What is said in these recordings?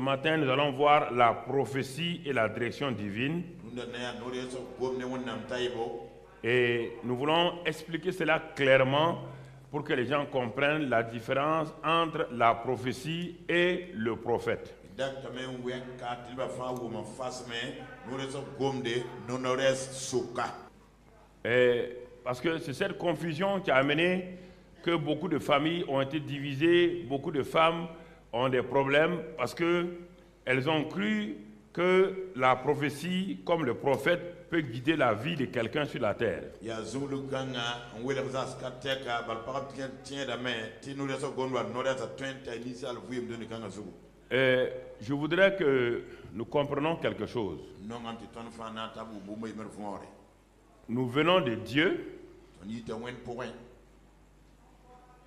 matin, nous allons voir la prophétie et la direction divine. Et nous voulons expliquer cela clairement pour que les gens comprennent la différence entre la prophétie et le prophète. Parce que c'est cette confusion qui a amené que beaucoup de familles ont été divisées, beaucoup de femmes ont des problèmes parce qu'elles ont cru que la prophétie, comme le prophète, peut guider la vie de quelqu'un sur la terre. Je voudrais que nous comprenions quelque chose. Nous venons de Dieu.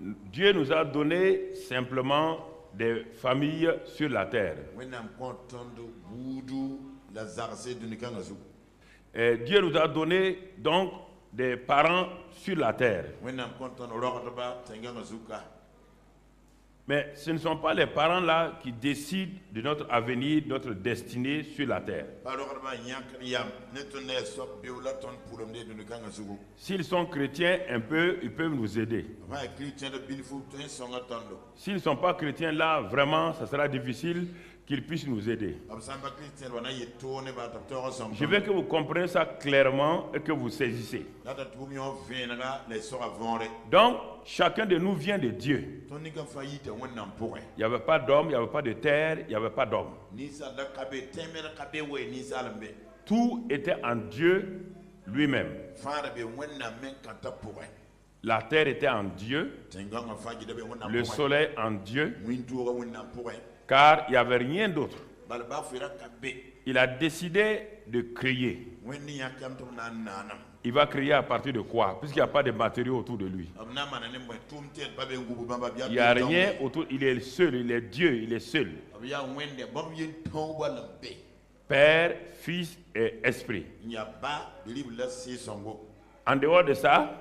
Dieu nous a donné simplement des familles sur la terre. Et Dieu nous a donné donc des parents sur la terre. Mais ce ne sont pas les parents là qui décident de notre avenir, de notre destinée sur la terre. S'ils sont chrétiens un peu, ils peuvent nous aider. S'ils ne sont pas chrétiens là, vraiment, ça sera difficile qu'ils puissent nous aider. Je veux que vous compreniez ça clairement et que vous saisissez. Donc, chacun de nous vient de Dieu. Il n'y avait pas d'homme, il n'y avait pas de terre, il n'y avait pas d'homme. Tout était en Dieu lui-même. La terre était en Dieu, le soleil en Dieu, car il n'y avait rien d'autre. Il a décidé de créer. Il va créer à partir de quoi? Puisqu'il n'y a pas de matériaux autour de lui. Il n'y a rien autour. Il est seul, il est Dieu, il est seul. Père, Fils et Esprit. En dehors de ça,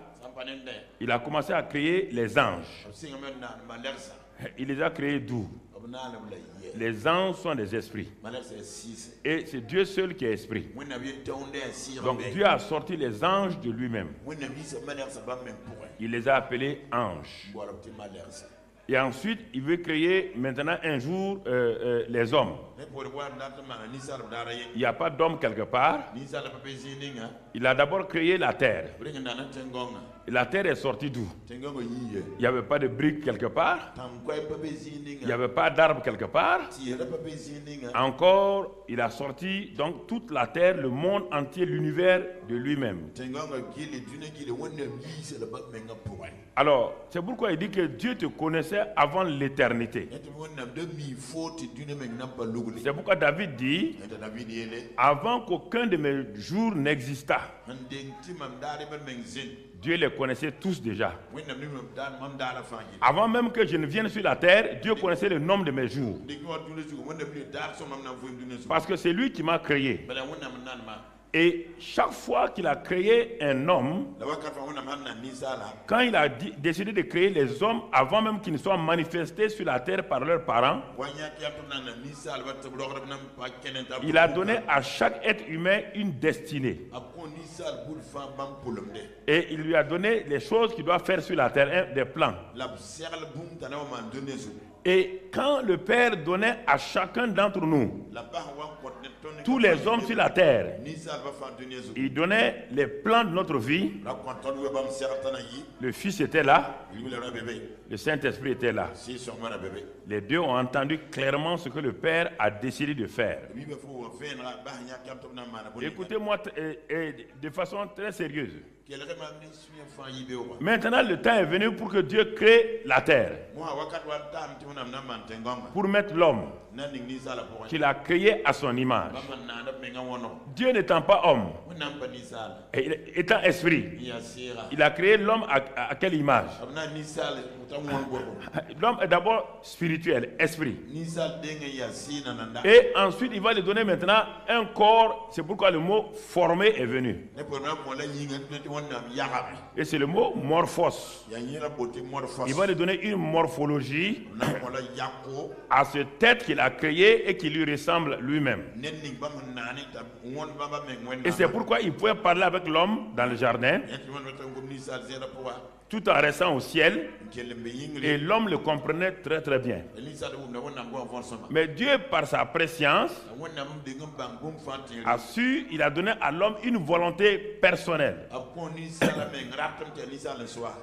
il a commencé à créer les anges. Il les a créés d'où? Les anges sont des esprits. Et c'est Dieu seul qui est esprit. Donc Dieu a sorti les anges de lui-même. Il les a appelés anges. Et ensuite, il veut créer maintenant un jour les hommes. Il n'y a pas d'homme quelque part. Il a d'abord créé la terre. Et la terre est sortie d'où? Il n'y avait pas de briques quelque part. Il n'y avait pas d'arbre quelque part. Encore, il a sorti donc toute la terre, le monde entier, l'univers de lui-même. Alors, c'est pourquoi il dit que Dieu te connaissait avant l'éternité. C'est pourquoi David dit, avant qu'aucun de mes jours n'existât, Dieu les connaissait tous déjà. Avant même que je ne vienne sur la terre, Dieu connaissait le nombre de mes jours. Parce que c'est lui qui m'a créé. Et chaque fois qu'il a créé un homme, quand il a décidé de créer les hommes avant même qu'ils ne soient manifestés sur la terre par leurs parents, il a donné à chaque être humain une destinée. Et il lui a donné les choses qu'il doit faire sur la terre, des plans. Et quand le Père donnait à chacun d'entre nous, tous les hommes sur la terre, il donnait les plans de notre vie. Le Fils était là, le Saint-Esprit était là. Les deux ont entendu clairement ce que le Père a décidé de faire. Écoutez-moi de façon très sérieuse. Maintenant, le temps est venu pour que Dieu crée la terre. Pour mettre l'homme qu'il a créé à son image. Dieu n'étant pas homme, et étant esprit, il a créé l'homme à quelle image? L'homme est d'abord spirituel, esprit. Et ensuite, il va lui donner maintenant un corps. C'est pourquoi le mot formé est venu. Et c'est le mot morphos. Il va lui donner une morphologie à cet être qu'il a créé et qui lui ressemble lui-même. Et c'est pourquoi il pouvait parler avec l'homme dans le jardin, tout en restant au ciel, et l'homme le comprenait très très bien. Mais Dieu, par sa préscience, a su, il a donné à l'homme une volonté personnelle.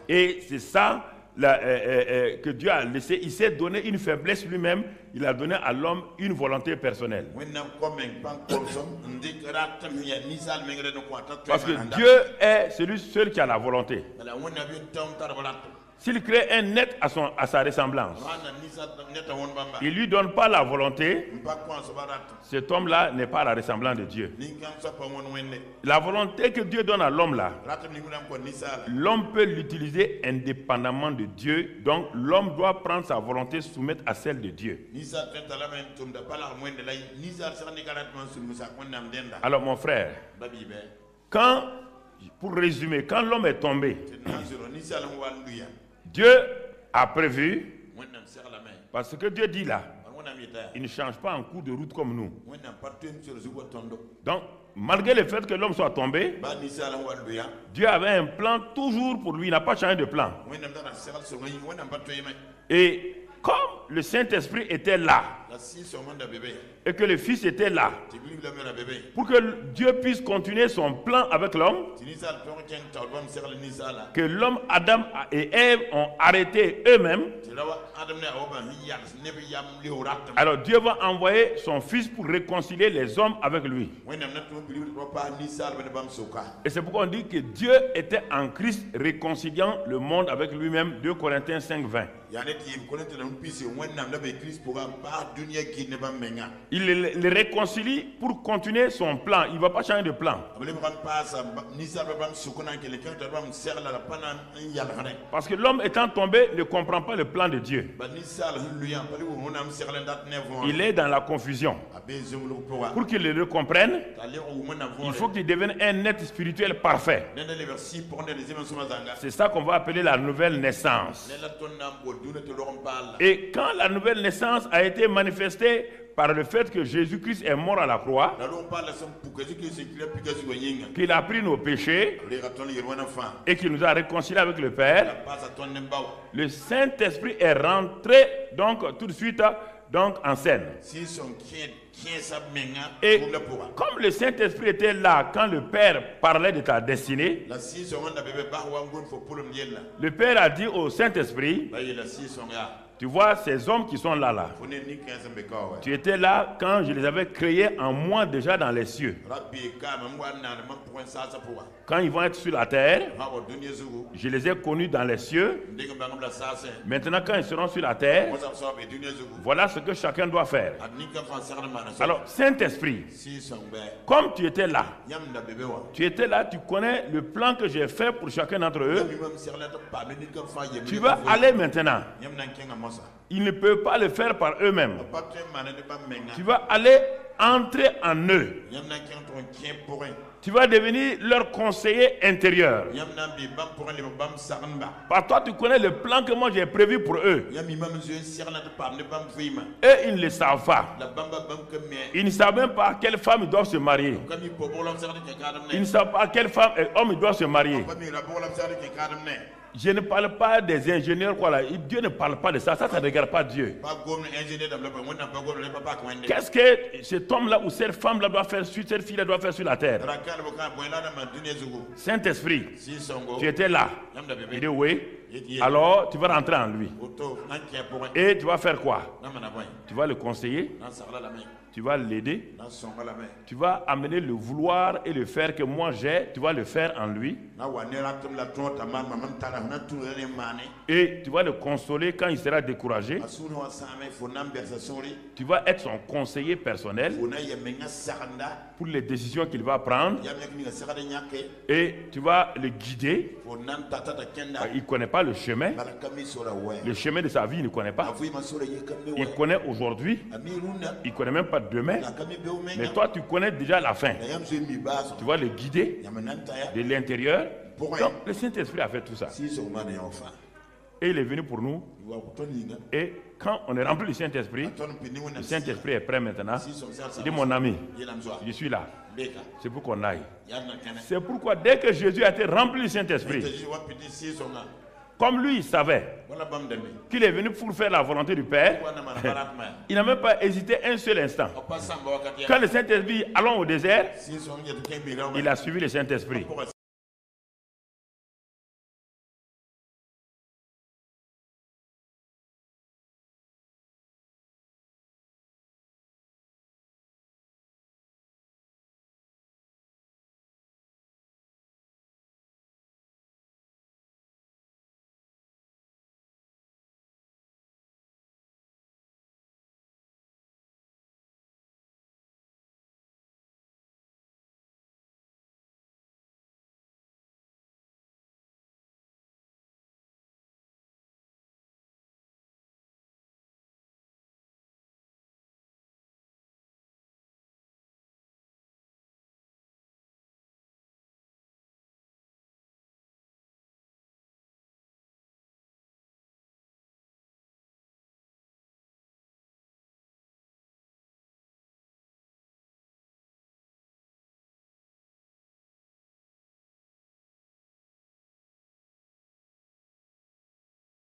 Et c'est ça que Dieu a laissé. Il s'est donné une faiblesse lui-même. Il a donné à l'homme une volonté personnelle. Parce que Dieu est celui seul qui a la volonté. S'il crée un être à sa ressemblance, il ne lui donne pas la volonté, cet homme-là n'est pas la ressemblance de Dieu. La volonté que Dieu donne à l'homme-là, l'homme peut l'utiliser indépendamment de Dieu. Donc l'homme doit prendre sa volonté, soumettre à celle de Dieu. Alors mon frère, pour résumer, quand l'homme est tombé, Dieu a prévu, parce que Dieu dit là, il ne change pas en cours de route comme nous. Donc, malgré le fait que l'homme soit tombé, Dieu avait un plan toujours pour lui, il n'a pas changé de plan. Et comme le Saint-Esprit était là, et que le Fils était là, pour que Dieu puisse continuer son plan avec l'homme, que l'homme, Adam et Ève ont arrêté eux-mêmes, alors Dieu va envoyer son Fils pour réconcilier les hommes avec lui. Et c'est pourquoi on dit que Dieu était en Christ réconciliant le monde avec lui-même. 2 Corinthiens 5, 20. Il le réconcilie pour continuer son plan. Il ne va pas changer de plan. Parce que l'homme étant tombé ne comprend pas le plan de Dieu. Il est dans la confusion. Pour qu'il le comprenne, il faut qu'il devienne un être spirituel parfait. C'est ça qu'on va appeler la nouvelle naissance. Et quand la nouvelle naissance a été manifestée par le fait que Jésus-Christ est mort à la croix, qu'il a pris nos péchés et qu'il nous a réconciliés avec le Père, le Saint-Esprit est rentré donc tout de suite en scène. Et comme le Saint-Esprit était là quand le Père parlait de ta destinée, le Père a dit au Saint-Esprit, tu vois ces hommes qui sont là. Tu étais là quand je les avais créés en moi déjà dans les cieux. Quand ils vont être sur la terre, je les ai connus dans les cieux. Maintenant quand ils seront sur la terre, voilà ce que chacun doit faire. Alors Saint-Esprit, comme tu étais là, tu connais le plan que j'ai fait pour chacun d'entre eux. Tu vas aller maintenant. Ils ne peuvent pas le faire par eux-mêmes. Tu vas aller entrer en eux. Tu vas devenir leur conseiller intérieur. Par toi, tu connais le plan que moi j'ai prévu pour eux. Eux, ils ne le savent pas. Ils ne savent même pas à quelle femme ils doivent se marier. Ils ne savent pas à quelle femme et homme ils doivent se marier. Je ne parle pas des ingénieurs, quoi là. Dieu ne parle pas de ça. Ça ne regarde pas Dieu. Qu'est-ce que cet homme-là ou cette femme-là doit faire sur cette fille-là doit faire sur la terre? Saint-Esprit, tu étais là. Il dit oui. Alors tu vas rentrer en lui. Et tu vas faire quoi? Tu vas le conseiller. Tu vas l'aider. Tu vas amener le vouloir et le faire que moi j'ai. Tu vas le faire en lui. Et tu vas le consoler quand il sera découragé. Tu vas être son conseiller personnel pour les décisions qu'il va prendre. Et tu vas le guider. Il ne connaît pas le chemin. Le chemin de sa vie, il ne connaît pas. Il connaît aujourd'hui. Il ne connaît même pas demain. Mais toi, tu connais déjà la fin. Tu vas le guider de l'intérieur. Donc, le Saint-Esprit a fait tout ça. Et il est venu pour nous. Et quand on est rempli du Saint-Esprit, le Saint-Esprit est prêt maintenant. Il dit, mon ami, je suis là. C'est pour qu'on aille. C'est pourquoi dès que Jésus a été rempli du Saint-Esprit, comme lui, il savait qu'il est venu pour faire la volonté du Père, il n'a même pas hésité un seul instant. Quand le Saint-Esprit, allons au désert, il a suivi le Saint-Esprit.